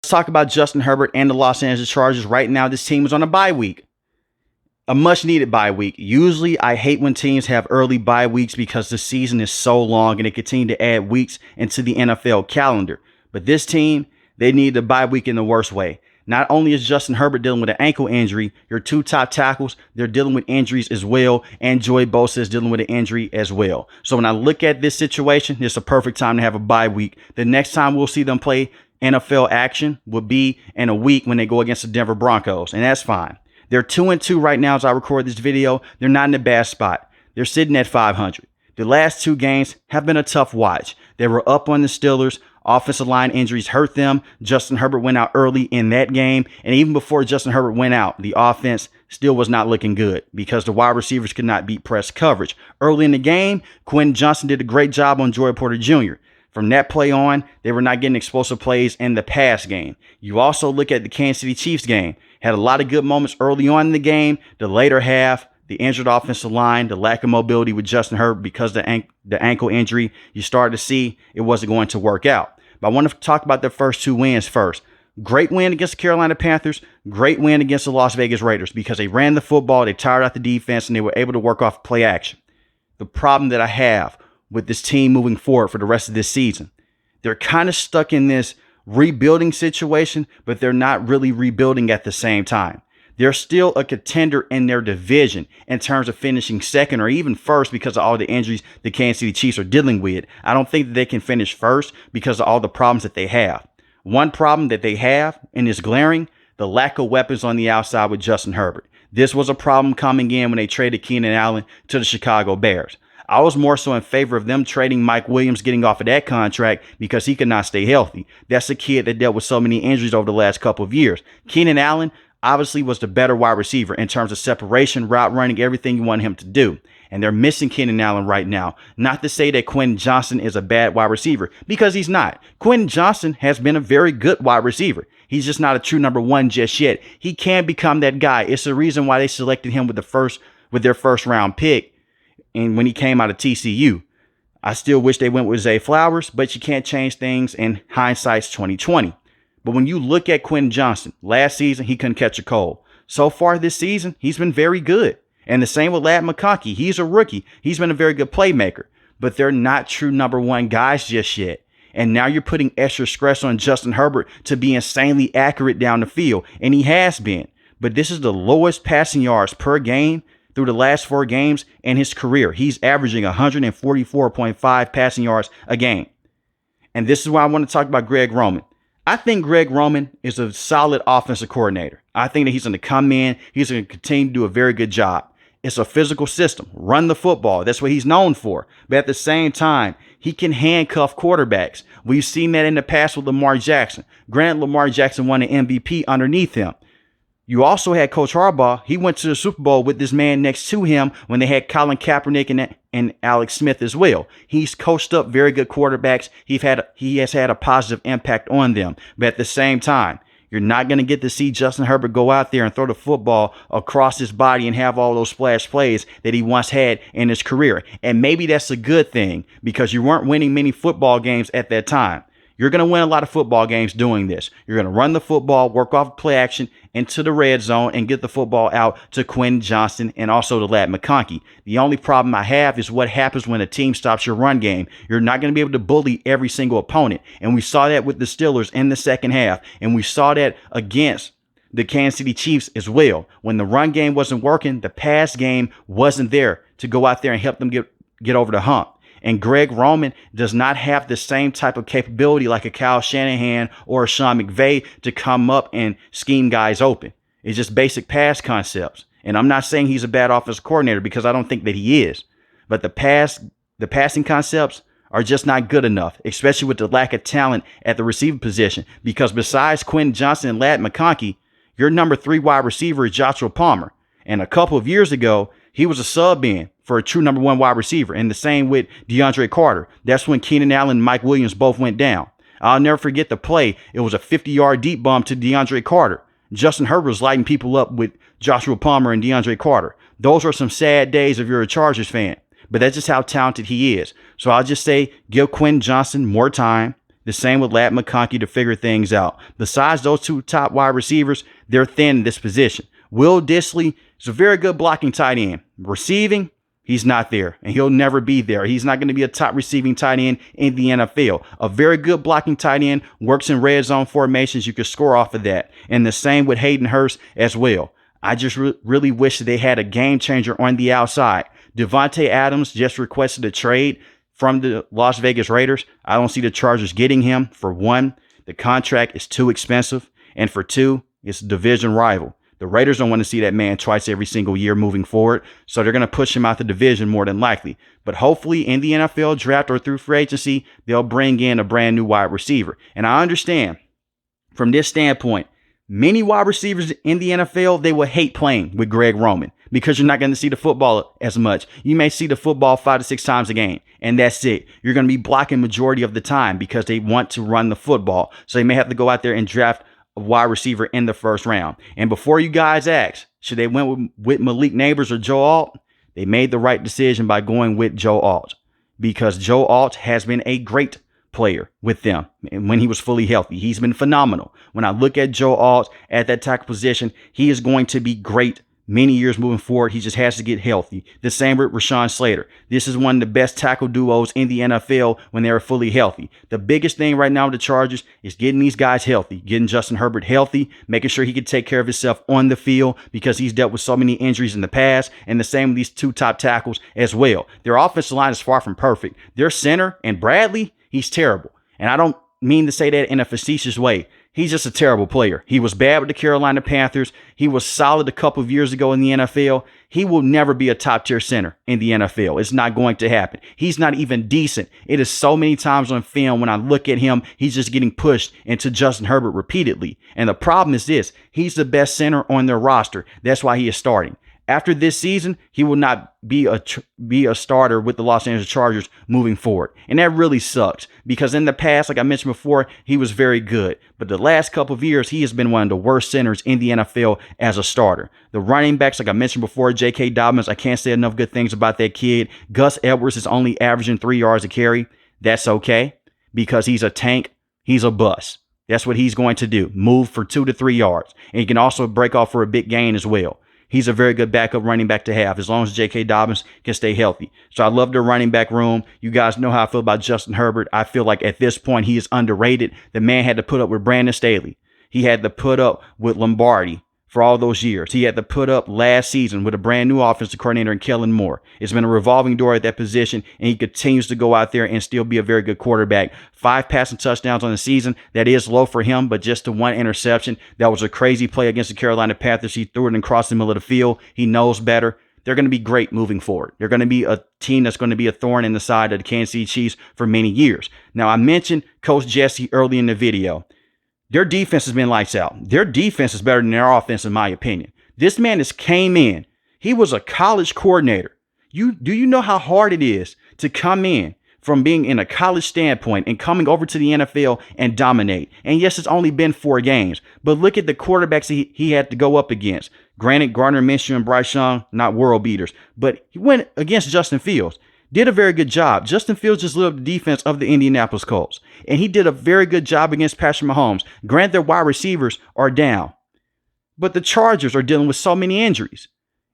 talk about Justin Herbert and the Los Angeles Chargers. Right now, this team is on a bye week. A much needed bye week. Usually, I hate when teams have early bye weeks because the season is so long and they continue to add weeks into the NFL calendar. But this team, they need a bye week in the worst way. Not only is Justin Herbert dealing with an ankle injury, your two top tackles, they're dealing with injuries as well. And Joey Bosa is dealing with an injury as well. So when I look at this situation, it's a perfect time to have a bye week. The next time we'll see them play NFL action will be in a week when they go against the Denver Broncos. And that's fine. They're 2-2 right now as I record this video. They're not in a bad spot. They're sitting at 500. The last two games have been a tough watch. They were up on the Steelers. Offensive line injuries hurt them. Justin Herbert went out early in that game. And even before Justin Herbert went out, the offense still was not looking good because the wide receivers could not beat press coverage. Early in the game, Quentin Johnston did a great job on Joey Porter Jr. From that play on, they were not getting explosive plays in the pass game. You also look at the Kansas City Chiefs game. Had a lot of good moments early on in the game. The later half, the injured offensive line, the lack of mobility with Justin Herbert because of the ankle injury, you started to see it wasn't going to work out. But I want to talk about their first two wins first. Great win against the Carolina Panthers. Great win against the Las Vegas Raiders because they ran the football, they tired out the defense, and they were able to work off play action. The problem that I have with this team moving forward for the rest of this season, they're kind of stuck in this rebuilding situation, but they're not really rebuilding at the same time. They're still a contender in their division in terms of finishing second or even first because of all the injuries the Kansas City Chiefs are dealing with. I don't think that they can finish first because of all the problems that they have. One problem that they have, and is glaring, the lack of weapons on the outside with Justin Herbert. This was a problem coming in when they traded Keenan Allen to the Chicago Bears. I was more so in favor of them trading Mike Williams, getting off of that contract because he could not stay healthy. That's a kid that dealt with so many injuries over the last couple of years. Keenan Allen obviously was the better wide receiver in terms of separation, route running, everything you want him to do. And they're missing Keenan Allen right now. Not to say that Quentin Johnston is a bad wide receiver, because he's not. Quentin Johnston has been a very good wide receiver. He's just not a true number one just yet. He can become that guy. It's the reason why they selected him with their first round pick. And when he came out of TCU, I still wish they went with Zay Flowers, but you can't change things, and hindsight's 2020. But when you look at Quentin Johnston, last season, he couldn't catch a cold. So far this season, he's been very good. And the same with Ladd McConkey. He's a rookie. He's been a very good playmaker, but they're not true number one guys just yet. And now you're putting extra stress on Justin Herbert to be insanely accurate down the field. And he has been. But this is the lowest passing yards per game through the last 4 games in his career. He's averaging 144.5 passing yards a game. And this is why I want to talk about Greg Roman. I think Greg Roman is a solid offensive coordinator. I think that he's going to come in. He's going to continue to do a very good job. It's a physical system. Run the football. That's what he's known for. But at the same time, he can handcuff quarterbacks. We've seen that in the past with Lamar Jackson. Granted, Lamar Jackson won an MVP underneath him. You also had Coach Harbaugh. He went to the Super Bowl with this man next to him when they had Colin Kaepernick and Alex Smith as well. He's coached up very good quarterbacks. He has had a positive impact on them. But at the same time, you're not going to get to see Justin Herbert go out there and throw the football across his body and have all those splash plays that he once had in his career. And maybe that's a good thing because you weren't winning many football games at that time. You're going to win a lot of football games doing this. You're going to run the football, work off play action into the red zone, and get the football out to Quentin Johnston and also to Ladd McConkey. The only problem I have is what happens when a team stops your run game. You're not going to be able to bully every single opponent. And we saw that with the Steelers in the second half. And we saw that against the Kansas City Chiefs as well. When the run game wasn't working, the pass game wasn't there to go out there and help them get over the hump. And Greg Roman does not have the same type of capability like a Kyle Shanahan or a Sean McVay to come up and scheme guys open. It's just basic pass concepts. And I'm not saying he's a bad offensive coordinator because I don't think that he is. But the passing concepts are just not good enough, especially with the lack of talent at the receiver position. Because besides Quentin Johnston and Ladd McConkey, your number 3 wide receiver is Joshua Palmer. And a couple of years ago, he was a sub-in for a true number 1 wide receiver. And the same with DeAndre Carter. That's when Keenan Allen and Mike Williams both went down. I'll never forget the play. It was a 50-yard deep bomb to DeAndre Carter. Justin Herbert was lighting people up with Joshua Palmer and DeAndre Carter. Those are some sad days if you're a Chargers fan. But that's just how talented he is. So I'll just say give Quentin Johnston more time. The same with Lat McConkey to figure things out. Besides those two top wide receivers, they're thin in this position. Will Dissly is a very good blocking tight end. Receiving, he's not there, and he'll never be there. He's not going to be a top receiving tight end in the NFL. A very good blocking tight end, works in red zone formations. You could score off of that. And the same with Hayden Hurst as well. I just really wish that they had a game changer on the outside. Devontae Adams just requested a trade from the Las Vegas Raiders. I don't see the Chargers getting him. For one, the contract is too expensive. And for two, it's a division rival. The Raiders don't want to see that man twice every single year moving forward, so they're going to push him out the division more than likely. But hopefully in the NFL draft or through free agency, they'll bring in a brand new wide receiver. And I understand from this standpoint, many wide receivers in the NFL, they will hate playing with Greg Roman because you're not going to see the football as much. You may see the football 5 to 6 times a game, and that's it. You're going to be blocking majority of the time because they want to run the football. So they may have to go out there and draft a wide receiver in the first round. And before you guys ask, should they went with Malik Neighbors or Joe Alt? They made the right decision by going with Joe Alt because Joe Alt has been a great player with them. And when he was fully healthy, he's been phenomenal. When I look at Joe Alt at that tackle position, he is going to be great many years moving forward. He just has to get healthy. The same with Rashawn Slater. This is one of the best tackle duos in the NFL when they're fully healthy. The biggest thing right now with the Chargers is getting these guys healthy, getting Justin Herbert healthy, making sure he can take care of himself on the field because he's dealt with so many injuries in the past, and the same with these two top tackles as well. Their offensive line is far from perfect. Their center and Bradley, he's terrible. And I don't mean to say that in a facetious way. He's just a terrible player. He was bad with the Carolina Panthers. He was solid a couple of years ago in the NFL. He will never be a top tier center in the NFL. It's not going to happen. He's not even decent. It is so many times on film when I look at him, he's just getting pushed into Justin Herbert repeatedly. And the problem is this. He's the best center on their roster. That's why he is starting. After this season, he will not be a starter with the Los Angeles Chargers moving forward. And that really sucks because in the past, like I mentioned before, he was very good. But the last couple of years, he has been one of the worst centers in the NFL as a starter. The running backs, like I mentioned before, J.K. Dobbins, I can't say enough good things about that kid. Gus Edwards is only averaging 3 yards a carry. That's okay because he's a tank. He's a bust. That's what he's going to do. Move for 2 to 3 yards. And he can also break off for a big gain as well. He's a very good backup running back to have as long as J.K. Dobbins can stay healthy. So I love the running back room. You guys know how I feel about Justin Herbert. I feel like at this point he is underrated. The man had to put up with Brandon Staley. He had to put up with Lombardi for all those years. He had to put up last season with a brand new offensive coordinator in Kellen Moore. It's been a revolving door at that position, and he continues to go out there and still be a very good quarterback. 5 passing touchdowns on the season. That is low for him, but just the 1 interception. That was a crazy play against the Carolina Panthers. He threw it across the middle of the field. He knows better. They're going to be great moving forward. They're going to be a team that's going to be a thorn in the side of the Kansas City Chiefs for many years. Now, I mentioned Coach Jesse early in the video. Their defense has been lights out. Their defense is better than their offense, in my opinion. This man just came in. He was a college coordinator. Do you know how hard it is to come in from being in a college standpoint and coming over to the NFL and dominate? And yes, it's only been 4 games, but look at the quarterbacks he had to go up against. Granted, Gardner Minshew and Bryce Young, not world beaters, but he went against Justin Fields. Did a very good job. Justin Fields just lit up the defense of the Indianapolis Colts. And he did a very good job against Patrick Mahomes. Granted, their wide receivers are down. But the Chargers are dealing with so many injuries.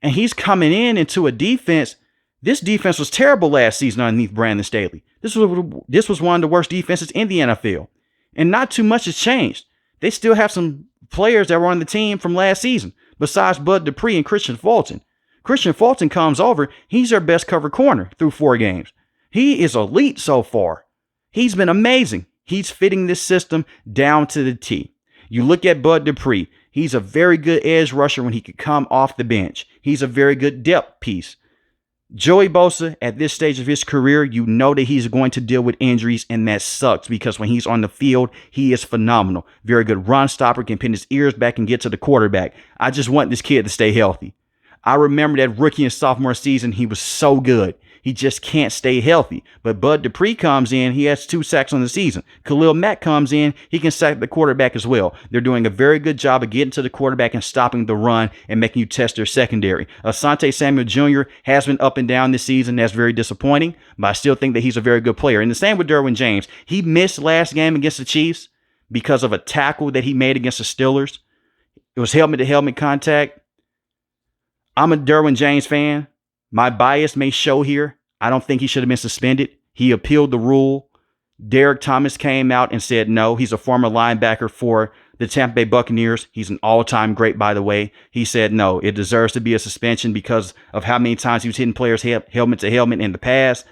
And he's coming into a defense. This defense was terrible last season underneath Brandon Staley. This was one of the worst defenses in the NFL. And not too much has changed. They still have some players that were on the team from last season, besides Bud Dupree and Christian Fulton. Christian Fulton comes over. He's their best cover corner through 4 games. He is elite so far. He's been amazing. He's fitting this system down to the T. You look at Bud Dupree. He's a very good edge rusher when he could come off the bench. He's a very good depth piece. Joey Bosa, at this stage of his career, you know that he's going to deal with injuries, and that sucks because when he's on the field, he is phenomenal. Very good run stopper, can pin his ears back and get to the quarterback. I just want this kid to stay healthy. I remember that rookie and sophomore season, he was so good. He just can't stay healthy. But Bud Dupree comes in. He has 2 sacks on the season. Khalil Mack comes in. He can sack the quarterback as well. They're doing a very good job of getting to the quarterback and stopping the run and making you test their secondary. Asante Samuel Jr. has been up and down this season. That's very disappointing, but I still think that he's a very good player. And the same with Derwin James. He missed last game against the Chiefs because of a tackle that he made against the Steelers. It was helmet-to-helmet contact. I'm a Derwin James fan. My bias may show here. I don't think he should have been suspended. He appealed the rule. Derek Thomas came out and said no. He's a former linebacker for the Tampa Bay Buccaneers. He's an all-time great, by the way. He said no, it deserves to be a suspension because of how many times he was hitting players helmet-to-helmet in the past.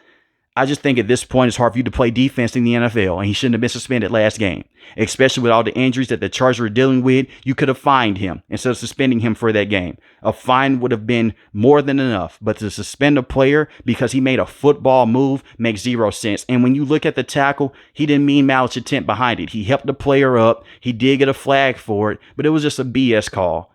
I just think at this point it's hard for you to play defense in the NFL, and he shouldn't have been suspended last game. Especially with all the injuries that the Chargers are dealing with, you could have fined him instead of suspending him for that game. A fine would have been more than enough, but to suspend a player because he made a football move makes zero sense. And when you look at the tackle, he didn't mean malice intent behind it. He helped the player up. He did get a flag for it, but it was just a BS call.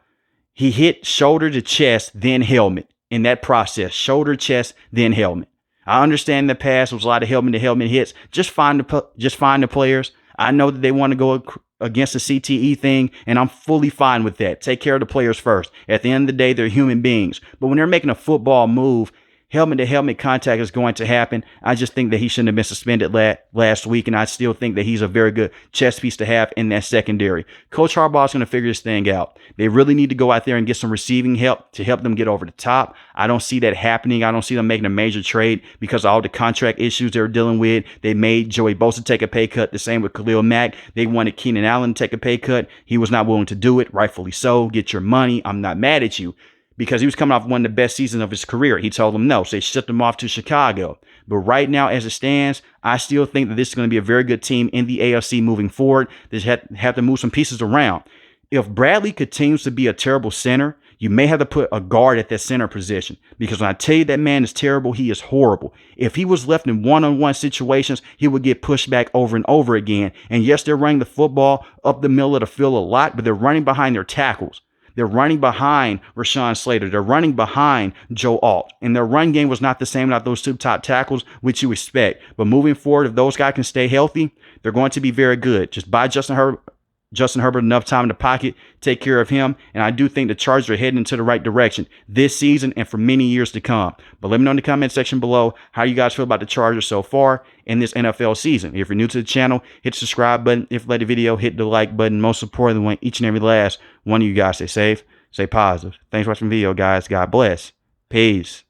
He hit shoulder to chest, then helmet in that process. Shoulder, chest, then helmet. I understand in the past was a lot of helmet-to-helmet hits. Just find the players. I know that they want to go against the CTE thing, and I'm fully fine with that. Take care of the players first. At the end of the day, they're human beings. But when they're making a football move, helmet-to-helmet contact is going to happen. I just think that he shouldn't have been suspended last week, and I still think that he's a very good chess piece to have in that secondary. Coach Harbaugh is going to figure this thing out. They really need to go out there and get some receiving help to help them get over the top. I don't see that happening. I don't see them making a major trade because of all the contract issues they're dealing with. They made Joey Bosa take a pay cut. The same with Khalil Mack. They wanted Keenan Allen to take a pay cut. He was not willing to do it. Rightfully so. Get your money. I'm not mad at you. Because he was coming off one of the best seasons of his career. He told them no, so they shipped him off to Chicago. But right now, as it stands, I still think that this is going to be a very good team in the AFC moving forward. They just have to move some pieces around. If Bradley continues to be a terrible center, you may have to put a guard at that center position. Because when I tell you that man is terrible, he is horrible. If he was left in one-on-one situations, he would get pushed back over and over again. And yes, they're running the football up the middle of the field a lot, but they're running behind their tackles. They're running behind Rashawn Slater. They're running behind Joe Alt. And their run game was not the same without those 2 top tackles, which you expect. But moving forward, if those guys can stay healthy, they're going to be very good. Just buy Justin Herbert enough time in the pocket, take care of him. And I do think the Chargers are heading into the right direction this season and for many years to come. But let me know in the comment section below how you guys feel about the Chargers so far in this NFL season. If you're new to the channel, hit the subscribe button. If you like the video, hit the like button. Most importantly, want each and every last one of you guys stay safe, stay positive. Thanks for watching the video, guys. God bless. Peace.